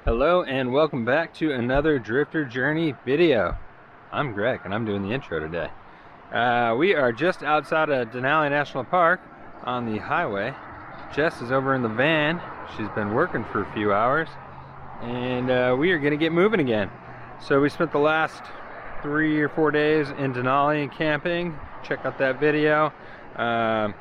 Hello and welcome back to another Drifter Journey video. I'm Greg and I'm doing the intro today. We are just outside of Denali National Park on the highway. Jess is over in the van. She's been working for a few hours and we are going to get moving again. So we spent the last 3 or 4 days in Denali camping. Check out that video. And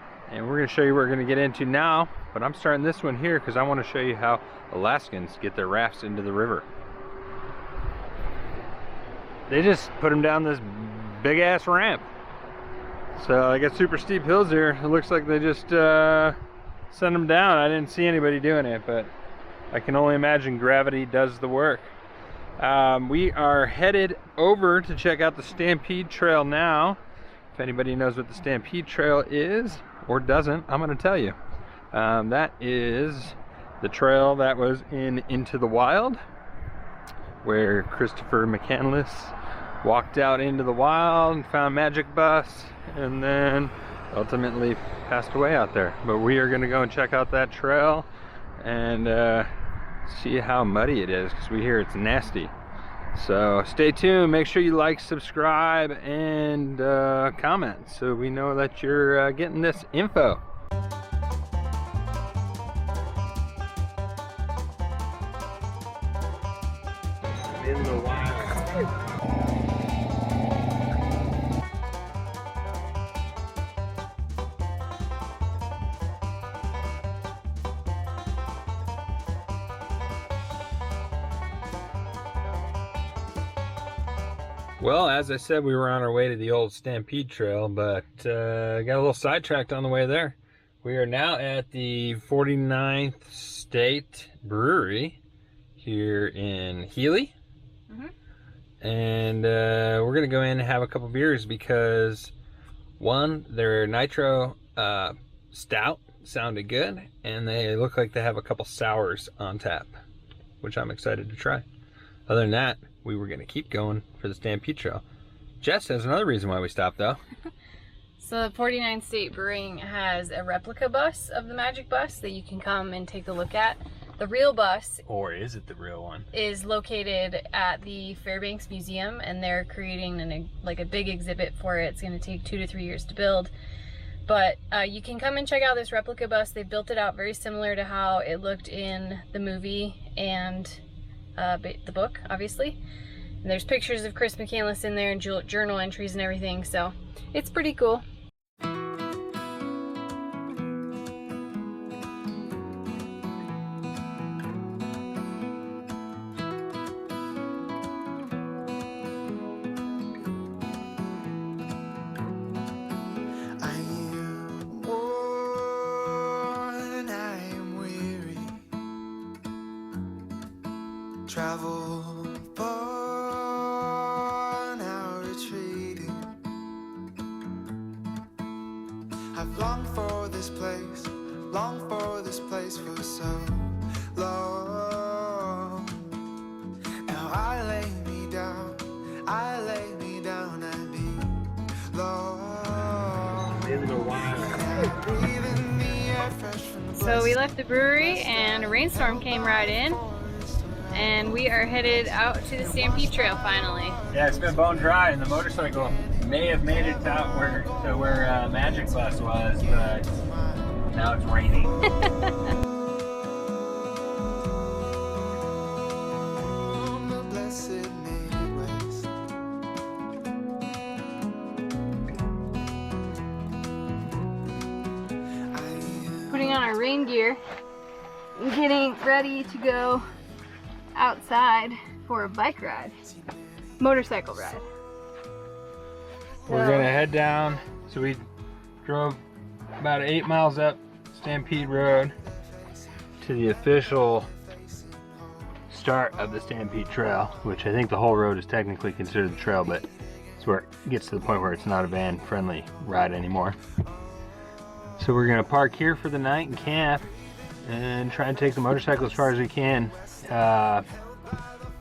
we're going to show you what we're going to get into now. But I'm starting this one here because I want to show you how Alaskans get their rafts into the river. They just put them down this big ass ramp. So I got super steep hills here. It looks like they just send them down. I didn't see anybody doing it, but I can only imagine gravity does the work. We are headed over to check out the Stampede Trail now. If anybody knows what the Stampede Trail is or doesn't, I'm going to tell you. That is the trail that was in Into the Wild, where Christopher McCandless walked out into the wild and found Magic Bus and then ultimately passed away out there. But we are going to go and check out that trail and see how muddy it is, because we hear it's nasty. So stay tuned, make sure you like, subscribe, and comment so we know that you're getting this info. In the wild. Well, as I said, we were on our way to the old Stampede Trail, but got a little sidetracked on the way there. We are now at the 49th State Brewery here in Healy. And we're gonna go in and have a couple beers because one, their nitro stout sounded good, and they look like they have a couple sours on tap, which I'm excited to try. Other than that, we were gonna keep going for the Stampede Trail. Jess has another reason why we stopped though. So the 49th State Brewing has a replica bus of the Magic Bus that you can come and take a look at. The real bus, or is it the real one, is located at the Fairbanks Museum, and they're creating a big exhibit for it. It's going to take 2 to 3 years to build, but you can come and check out this replica bus. They built it out very similar to how it looked in the movie and the book, obviously. And there's pictures of Chris McCandless in there and journal entries and everything, so it's pretty cool. Travel far, now retreating. I've longed for this place for so long. Now I lay me down and be lost. So we left the brewery and a rainstorm came right in. And we are headed out to the Stampede Trail finally. Yeah, it's been bone dry, and the motorcycle may have made it out where Magic Bus was, but now it's raining. Putting on our rain gear and getting ready to go outside for a bike ride, motorcycle ride. We're gonna head down. So we drove about 8 miles up Stampede Road to the official start of the Stampede Trail, which I think the whole road is technically considered the trail, but it's where it gets to the point where it's not a van friendly ride anymore. So we're gonna park here for the night and camp and try and take the motorcycle as far as we can.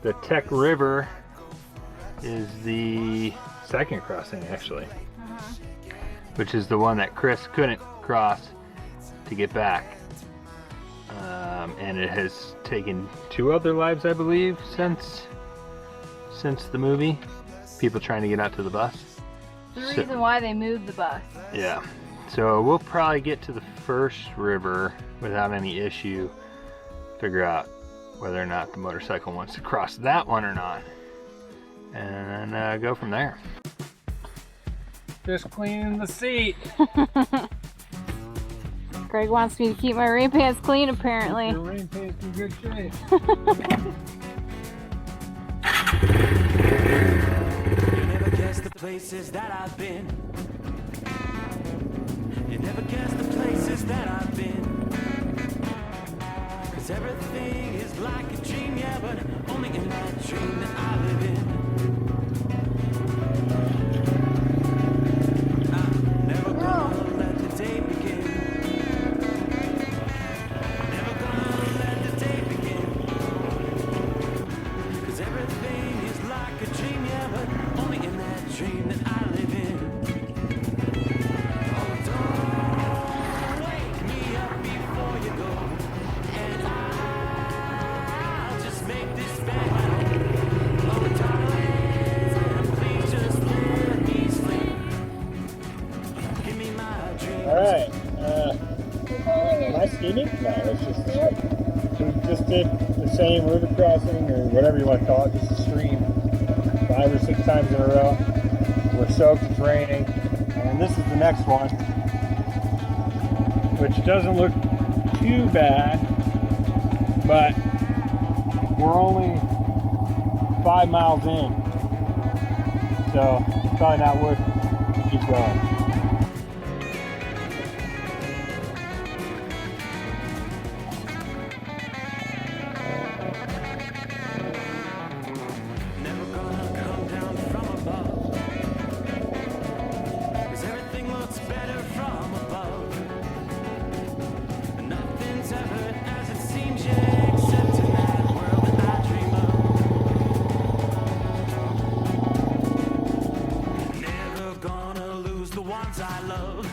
The Tech River is the second crossing actually, which is the one that Chris couldn't cross to get back. And it has taken 2 other lives, I believe, since the movie. People trying to get out to the bus. The reason why they moved the bus. Yeah. So we'll probably get to the first river without any issue. Figure out whether or not the motorcycle wants to cross that one or not. And then go from there. Just cleaning the seat. Greg wants me to keep my rain pants clean, apparently. Your rain pants in good shape. You never guess the places that I've been. You never guess the places that I've been. 'Cause everything is like a dream, yeah, but only in that dream that I live in. I'm never gonna let the day begin. Never gonna let the day begin. 'Cause everything is like a dream, yeah, but only in that dream that I live in. Oh, don't wake me up before you go, and I'll just make this bed my home. Oh, darling, please just let me sleep. Give me my dream. Alright, am I skiing? No, it's just a stream. We just did the same river crossing, or whatever you want to call it, just a stream, 5 or 6 times in a row. We're soaked, it's raining, and this is the next one, which doesn't look too bad, but we're only 5 miles in, so it's probably not worth it to keep going. Never gonna come down from above, 'cause everything looks better from above. And nothing's ever as it seems yet, except in that world that I dream of. Never gonna lose the ones I love.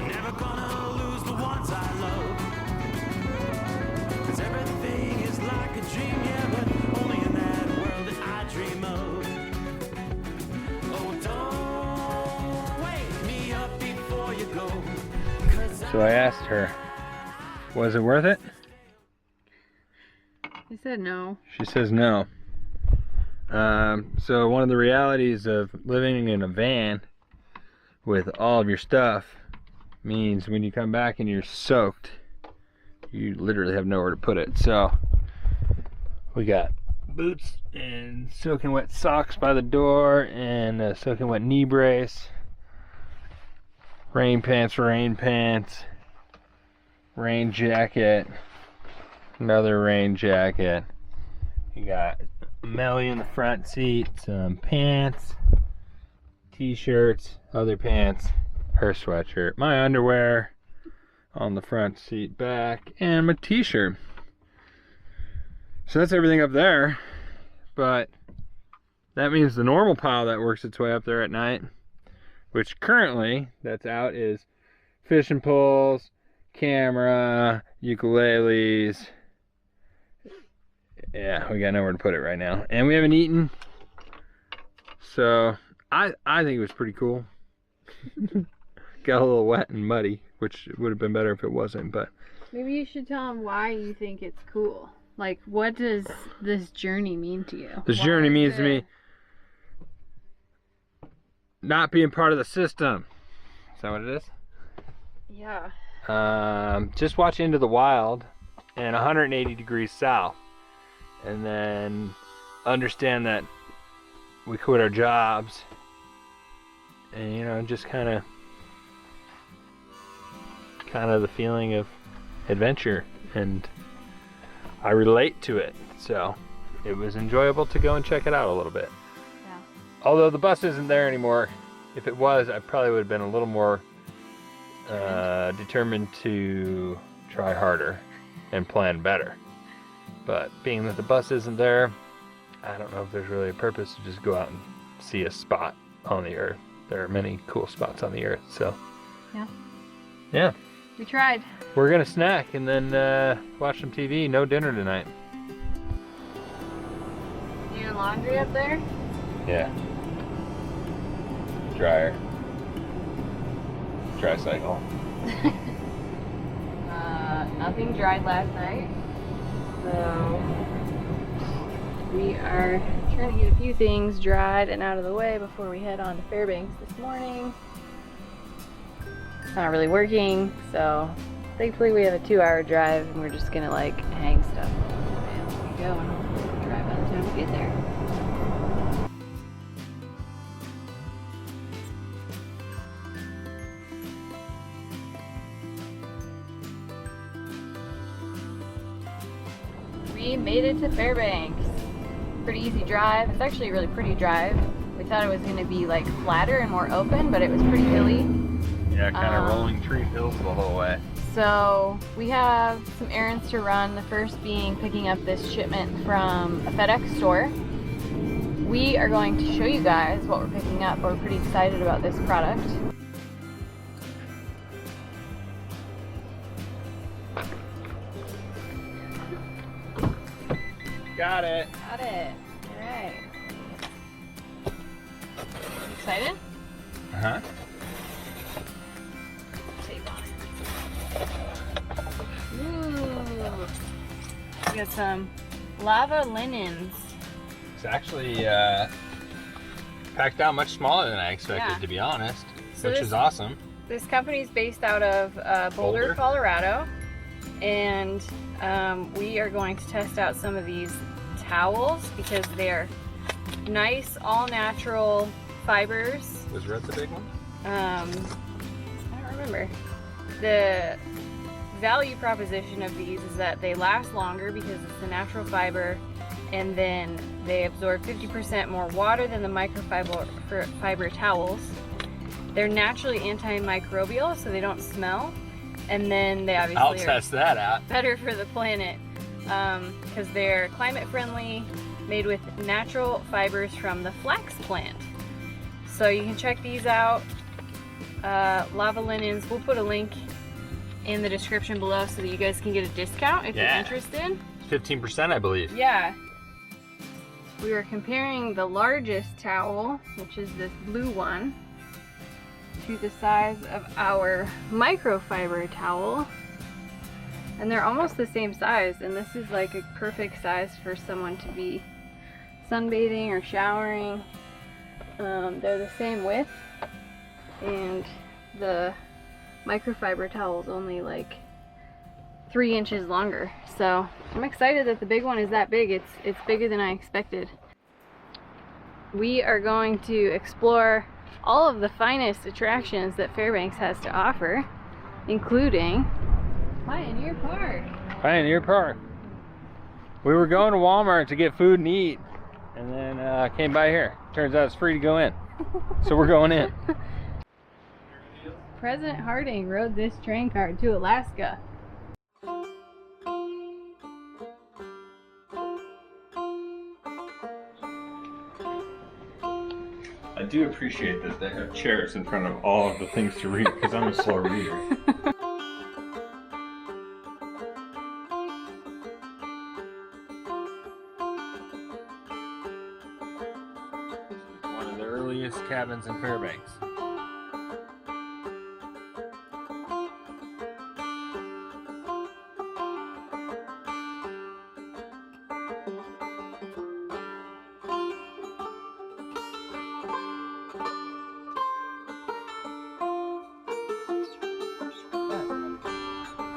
Never gonna lose the ones I love. 'Cause everything is like a dream, yeah, but only in that world that I dream of. Oh, don't wake me up before you go. 'Cause So I asked her, was it worth it? He said no. She says no. So one of the realities of living in a van with all of your stuff means when you come back and you're soaked, you literally have nowhere to put it. So we got boots and soaking wet socks by the door, and a soaking wet knee brace, rain pants, rain jacket, another rain jacket. You got Melly in the front seat, some pants, t-shirts, other pants, her sweatshirt, my underwear on the front seat back, and my t-shirt. So that's everything up there, but that means the normal pile that works its way up there at night, which currently that's out, is fishing poles, camera, ukuleles. Yeah, we got nowhere to put it right now, and we haven't eaten, so I think it was pretty cool. Got a little wet and muddy, which would have been better if it wasn't, but Maybe you should tell him why you think it's cool. Like, what does this journey mean to you? this journey means to me not being part of the system. Is that what it is? Yeah. Just watch Into the Wild and 180 degrees south, and then understand that we quit our jobs, and you know, just kind of the feeling of adventure, and I relate to it, so it was enjoyable to go and check it out a little bit. Yeah. Although the bus isn't there anymore. If it was, I probably would have been a little more determined to try harder and plan better. But being that the bus isn't there, I don't know if there's really a purpose to just go out and see a spot on the earth. There are many cool spots on the earth, so Yeah. yeah. We tried. We're gonna snack and then watch some TV. No dinner tonight. You doing laundry up there? Yeah. Dryer. Dry cycle. Nothing dried last night, so we are trying to get a few things dried and out of the way before we head on to Fairbanks this morning. It's not really working, so thankfully we have a 2-hour drive and we're just gonna like hang stuff as we go and hopefully it'll dry by the time we get there. We made it to Fairbanks. Pretty easy drive. It's actually a really pretty drive. We thought it was going to be like flatter and more open, but it was pretty hilly. Yeah, kind of rolling tree hills the whole way. So we have some errands to run. The first being picking up this shipment from a FedEx store. We are going to show you guys what we're picking up. We're pretty excited about this product. Got it. Got it. All right. Excited? Uh-huh. Tape on it. Ooh. We got some lava linens. It's actually packed out much smaller than I expected, Yeah. to be honest, So which this- is awesome. This company is based out of Boulder, Colorado, and we are going to test out some of these towels because they're nice, all-natural fibers. Was red the big one? I don't remember. The value proposition of these is that they last longer because it's a natural fiber, and then they absorb 50% more water than the microfiber towels. They're naturally antimicrobial, so they don't smell. And then they obviously I'll are test that out. better for the planet because they're climate friendly, made with natural fibers from the flax plant. So you can check these out. Lava linens, we'll put a link in the description below so that you guys can get a discount if you're interested. 15%, I believe. Yeah. We are comparing the largest towel, which is this blue one, to the size of our microfiber towel. And they're almost the same size, and this is like a perfect size for someone to be sunbathing or showering. They're the same width, and the microfiber towel is only like 3 inches longer. So I'm excited that the big one is that big. It's bigger than I expected. We are going to explore all of the finest attractions that Fairbanks has to offer, including Pioneer Park. Pioneer Park. We were going to Walmart to get food and eat, and then came by here. Turns out it's free to go in. So we're going in. President Harding rode this train car to Alaska. I do appreciate that they have chairs in front of all of the things to read, because I'm a slow reader. One of the earliest cabins in Fairbanks.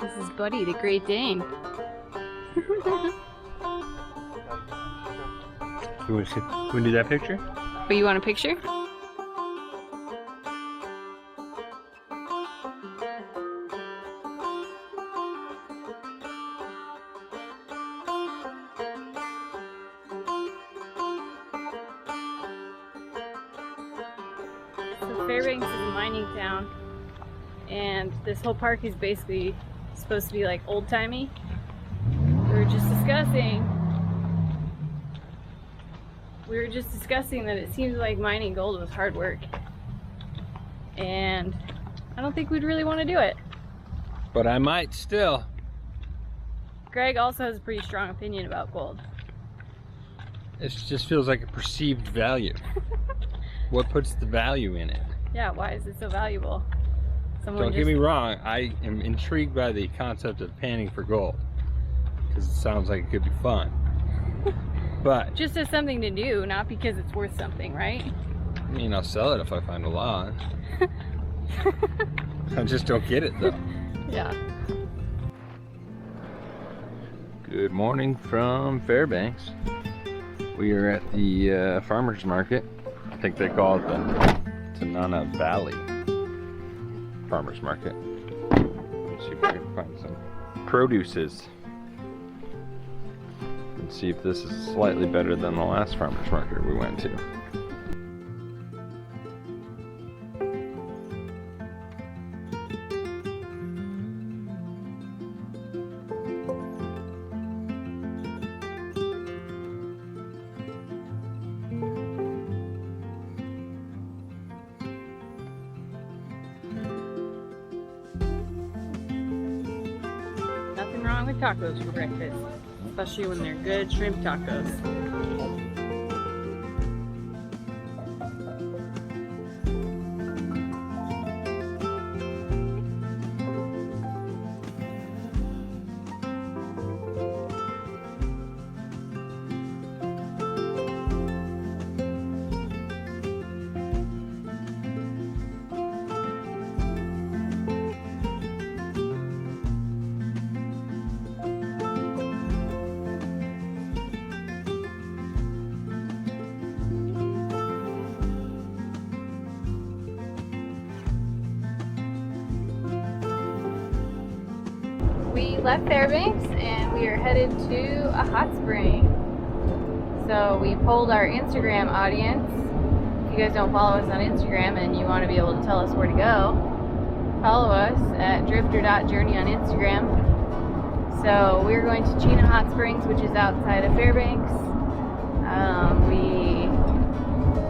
This is Buddy, the Great Dane. You want to do that picture? Oh, you want a picture? So Fairbanks is a mining town, and this whole park is basically supposed to be like old-timey. We were just discussing that it seems like mining gold was hard work, and I don't think we'd really want to do it. but I might still. Greg also has a pretty strong opinion about gold. It just feels like a perceived value. What puts the value in it? Yeah, why is it so valuable? Don't get me wrong, I am intrigued by the concept of panning for gold, because it sounds like it could be fun. But just as something to do, not because it's worth something, right? I mean, I'll sell it if I find a lot. I just don't get it though. Yeah. Good morning from Fairbanks. We are at the farmers market. I think they call it the Chena Valley Farmers Market. Let's see if we can find some produces. And see if this is slightly better than the last farmers market we went to. Nothing wrong with tacos for breakfast, especially when they're good shrimp tacos. We left Fairbanks and we are headed to a hot spring. So we polled our Instagram audience. If you guys don't follow us on Instagram and you want to be able to tell us where to go, follow us at drifter.journey on Instagram. So we're going to Chena Hot Springs, which is outside of Fairbanks. We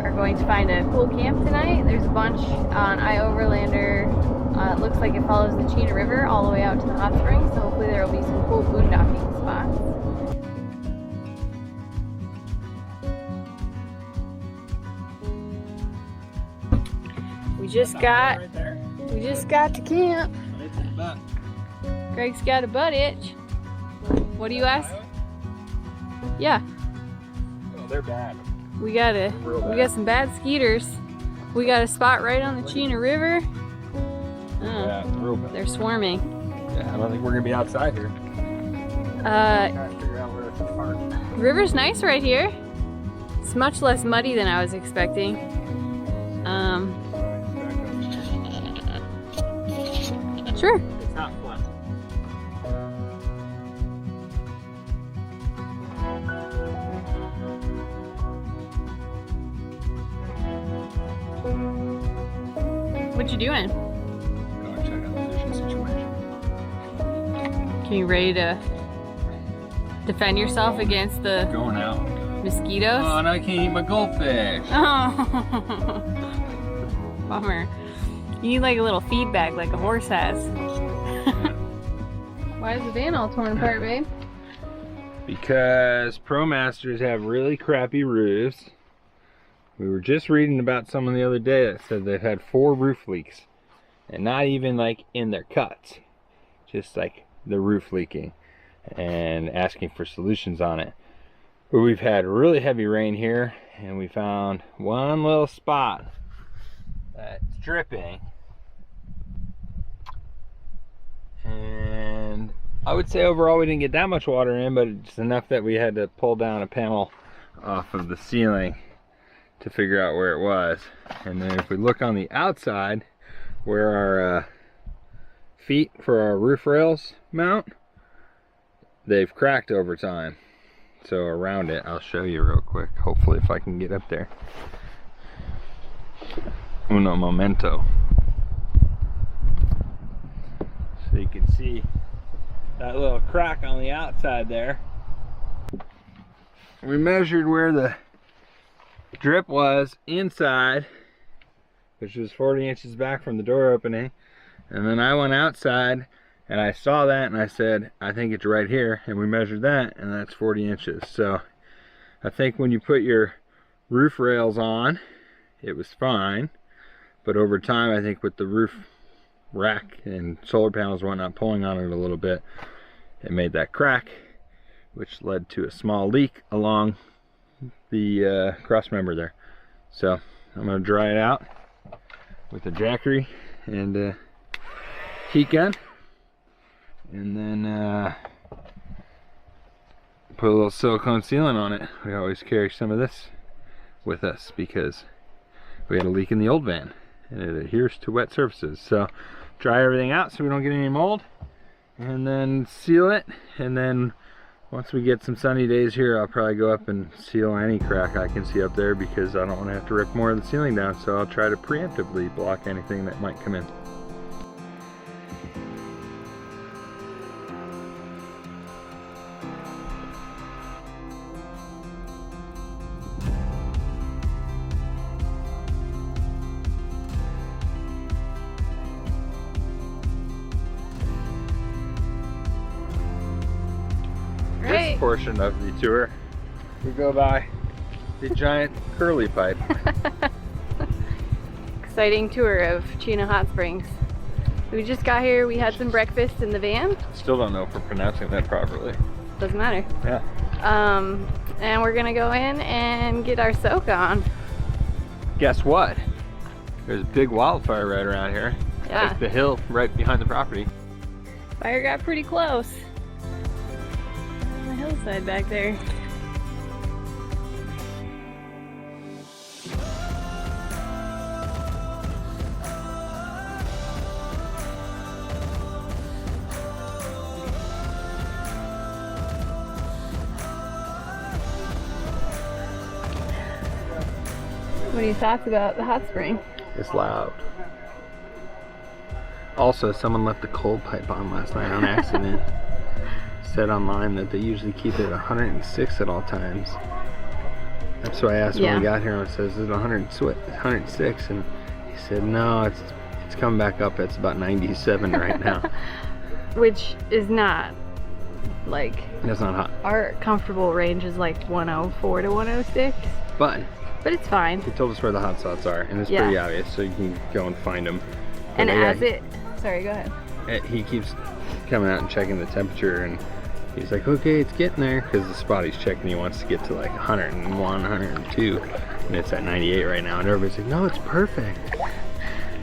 are going to find a cool camp tonight. There's a bunch on iOverlander. It looks like it follows the Chena River all the way out to the hot springs, so hopefully there will be some cool boondocking spots. We just got to camp. Greg's got a butt itch. What do you ask? Yeah. Oh, they're bad. We got some bad skeeters. We got a spot right on the Chena River. Yeah, real bad. They're swarming. Yeah, I don't think we're gonna be outside here. Trying to figure out where to park. River's nice right here. It's much less muddy than I was expecting. Sure. It's not flat. What you doing? Go check out the fishing situation. Can you ready to defend yourself against the Going out. mosquitoes? Oh, and I can't eat my goldfish. Oh, bummer. You need like a little feedback like a horse has. Why is the van all torn apart, babe? Because ProMasters have really crappy roofs. We were just reading about someone the other day that said they've had 4 roof leaks. And not even like in their cuts. Just like the roof leaking. And asking for solutions on it. But we've had really heavy rain here. And we found one little spot that's dripping. And I would say overall we didn't get that much water in, but it's enough that we had to pull down a panel off of the ceiling to figure out where it was. And then if we look on the outside where our feet for our roof rails mount, they've cracked over time. So around it, I'll show you real quick, hopefully if I can get up there. Uno momento. So you can see that little crack on the outside there. We measured where the drip was inside, which was 40 inches back from the door opening, and then I went outside And I saw that and I said, I think it's right here, and we measured that, and that's 40 inches. So I think when you put your roof rails on, it was fine, but over time, I think with the roof rack and solar panels and whatnot pulling on it a little bit, it made that crack, which led to a small leak along the cross member there. So I'm going to dry it out with a jackery and a heat gun, and then put a little silicone sealant on it. We always carry some of this with us because we had a leak in the old van and it adheres to wet surfaces. So dry everything out so we don't get any mold, and then seal it, and then once we get some sunny days here, I'll probably go up and seal any crack I can see up there, because I don't want to have to rip more of the ceiling down. So I'll try to preemptively block anything that might come in. This portion of the tour, we go by the giant curly pipe. Exciting tour of Chena Hot Springs. We just got here, we had some breakfast in the van. Still don't know if we're pronouncing that properly. Doesn't matter. Yeah. And we're gonna go in and get our soak on. Guess what? There's a big wildfire right around here. Yeah. Like the hill right behind the property. Fire got pretty close. On the hillside back there. What are your thoughts about the hot spring? It's loud. Also, someone left the cold pipe on last night on accident. Said online that they usually keep it at 106 at all times. That's why I asked when we got here, and it says it's 106, and he said no, it's coming back up. It's about 97 right now. Which is not like, that's not hot. Our comfortable range is like 104 to 106. But it's fine. He told us where the hot spots are, and it's pretty obvious, so you can go and find them. And sorry, go ahead. He keeps coming out and checking the temperature, and he's like, okay, it's getting there, because the spot he's checking, he wants to get to like 101, 102, and it's at 98 right now, and everybody's like, no, it's perfect.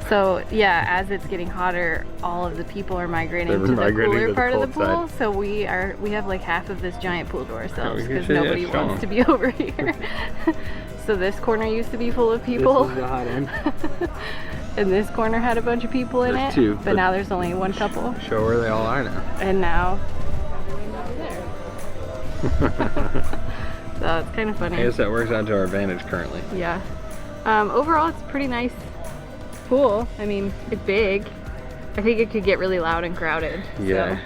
So yeah, as it's getting hotter, all of the people are migrating to the cooler part of the pool. So we have like half of this giant pool to ourselves because nobody wants to be over here. So this corner used to be full of people. This is the hot end. And this corner had a bunch of people in it. Two, but now there's only one couple. Show where they all are now. And now so it's kind of funny. I guess that works out to our advantage currently. Yeah. Overall, it's a pretty nice pool. I mean, it's big. I think it could get really loud and crowded. Yeah. So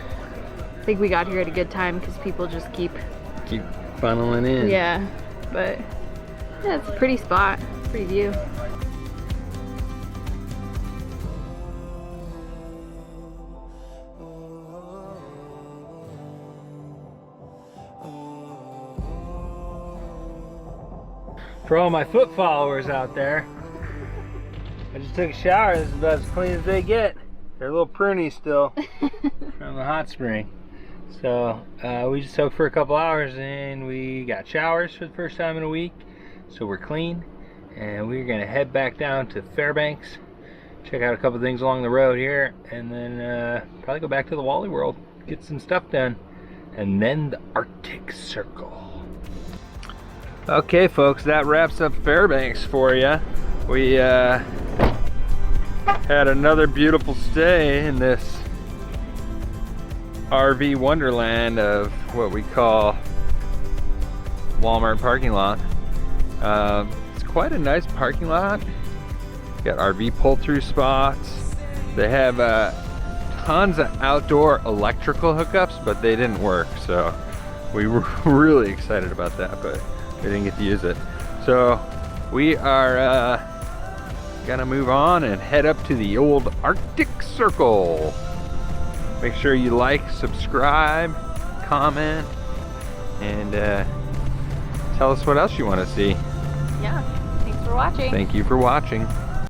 I think we got here at a good time because people just keep funneling in. Yeah. But yeah, it's a pretty spot. Pretty view. For all my foot followers out there, I just took a shower. This is about as clean as they get. They're a little pruny still from the hot spring. So we just soaked for a couple hours and we got showers for the first time in a week. So we're clean, and we're gonna head back down to Fairbanks, check out a couple things along the road here, and then probably go back to the Wally World, get some stuff done, and then the Arctic Circle. Okay folks, that wraps up Fairbanks for you. We had another beautiful stay in this RV wonderland of what we call Walmart parking lot. It's quite a nice parking lot. Got RV pull-through spots. They have tons of outdoor electrical hookups, but they didn't work, so we were really excited about that, but we didn't get to use it. So we are gonna move on and head up to the old Arctic Circle. Make sure you like, subscribe, comment, and tell us what else you want to see. Yeah. Thanks for watching. Thank you for watching.